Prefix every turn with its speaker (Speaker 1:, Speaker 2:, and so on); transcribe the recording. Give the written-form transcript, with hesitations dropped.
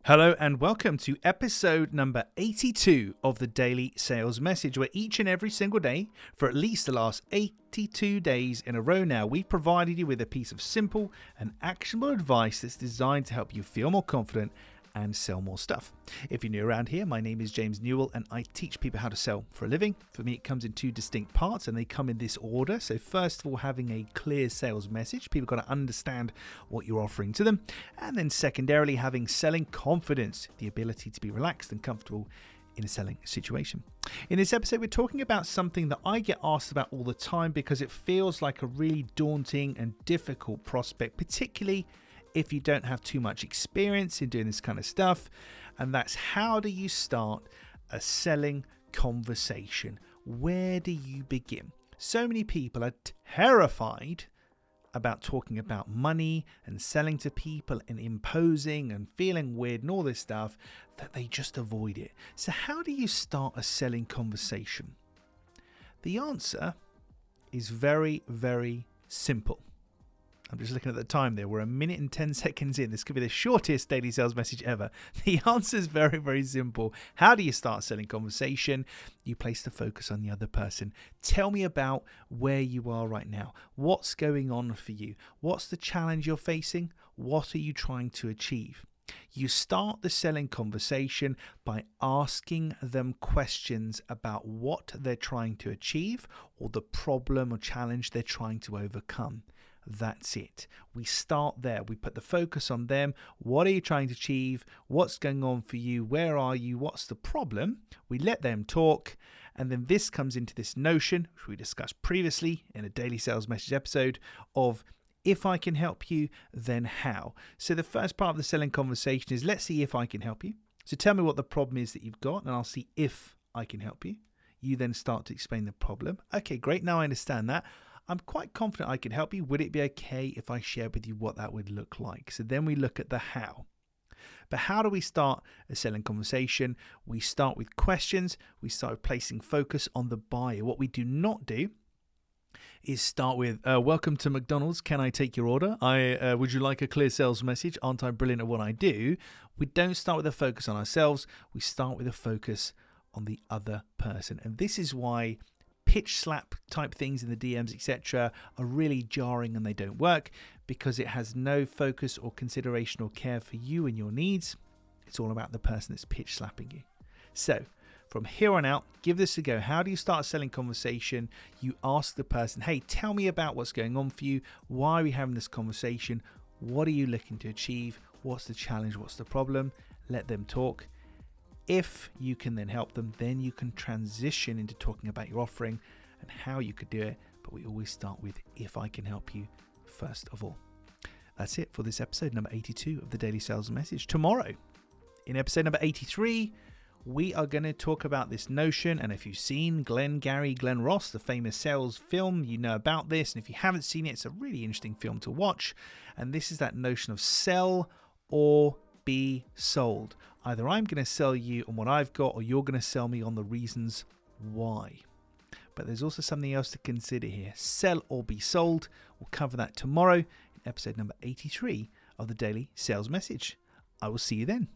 Speaker 1: Hello and welcome to episode number 82 of the Daily Sales Message, where each and every single day for at least the last 82 days in a row now, we've provided you with a piece of simple and actionable advice that's designed to help you feel more confident and sell more stuff. If you're new around here, my name is James Newell and I teach people how to sell for a living. For me, it comes in two distinct parts and they come in this order. So first of all, having a clear sales message. People got to understand what you're offering to them. And then secondarily, having selling confidence, the ability to be relaxed and comfortable in a selling situation. In this episode, we're talking about something that I get asked about all the time because it feels like a really daunting and difficult prospect, particularly if you don't have too much experience in doing this kind of stuff. And that's, how do you start a selling conversation? Where do you begin? So many people are terrified about talking about money and selling to people and imposing and feeling weird and all this stuff that they just avoid it. So how do you start a selling conversation? The answer is very, very simple. I'm just looking at the time there. We're 1 minute and 10 seconds in. This could be the shortest daily sales message ever. The answer is very, very simple. How do you start a selling conversation? You place the focus on the other person. Tell me about where you are right now. What's going on for you? What's the challenge you're facing? What are you trying to achieve? You start the selling conversation by asking them questions about what they're trying to achieve or the problem or challenge they're trying to overcome. That's it. We start there. We put the focus on them. What are you trying to achieve? What's going on for you? Where are you? What's the problem? We let them talk. And then this comes into this notion, which we discussed previously in a daily sales message episode, of if I can help you, then how? So the first part of the selling conversation is, let's see if I can help you. So tell me what the problem is that you've got, and I'll see if I can help you. You then start to explain the problem. Okay, great. Now I understand that. I'm quite confident I can help you. Would it be okay if I share with you what that would look like? So then we look at the how. But how do we start a selling conversation? We start with questions. We start with placing focus on the buyer. What we do not do is start with, welcome to McDonald's. Can I take your order? Would you like a clear sales message? Aren't I brilliant at what I do? We don't start with a focus on ourselves. We start with a focus on the other person. And this is why pitch slap type things in the DMs, etc. are really jarring and they don't work, because it has no focus or consideration or care for you and your needs. It's all about the person that's pitch slapping you. So from here on out, give this a go. How do you start a selling conversation? You ask the person, hey, tell me about what's going on for you. Why are we having this conversation? What are you looking to achieve? What's the challenge? What's the problem? Let them talk. If you can then help them, then you can transition into talking about your offering and how you could do it. But we always start with, if I can help you, first of all. That's it for this episode number 82 of the Daily Sales Message. Tomorrow, in episode number 83, we are going to talk about this notion. And if you've seen Glenn Ross, the famous sales film, you know about this. And if you haven't seen it, it's a really interesting film to watch. And this is that notion of sell or be sold. Either I'm going to sell you on what I've got, or you're going to sell me on the reasons why. But there's also something else to consider here. Sell or be sold. We'll cover that tomorrow in episode number 83 of the Daily Sales Message. I will see you then.